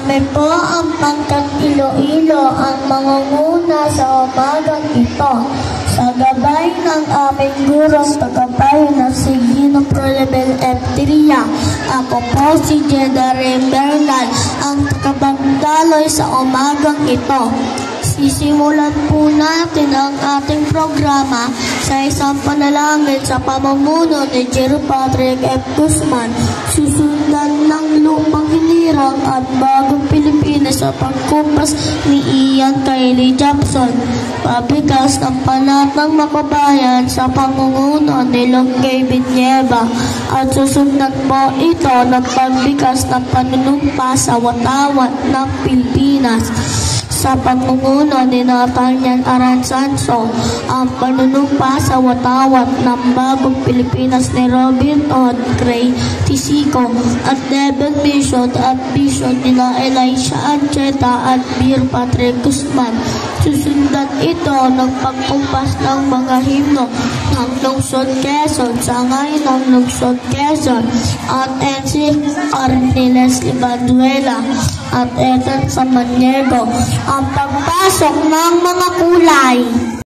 Kami po ang Pangkat Iloilo ang mangunguna sa umagang ito. Sa gabay ng aming gurong tagapayo na si Gino Prolebel Eptiria, ako po si Jedare Bernal, ang tagapagdaloy sa umagang ito. Sisimulan po natin ang ating programa sa isang panalangin sa pamumuno ni Jero Patrick F. Guzman, susundan ng lupang hinirang at bagong Pilipinas sa pagkumpas ni Ian Kylie Jackson, pabigas ng panatang makabayan sa pamumuno ni Longkay Viñeva, at susundan po ito ng pagbigas ng panunumpa sa watawat ng Pilipinas sa pamumuno ni Nathaniel Aranzanso, ang panunumpa sa watawat ng bagong Pilipinas ni Robin Todd Gray Tisico at Devon Mission at Vision ni Elisha Ancheta at Bir Patrick Guzman. Susundan ito ng pagkumpas ng mga himno ng Lungsod Quezon sa ngayon ng Lungsod Quezon at NC Arniles Libanduela at Ethan Samaniego, ang pagpasok ng mga kulay.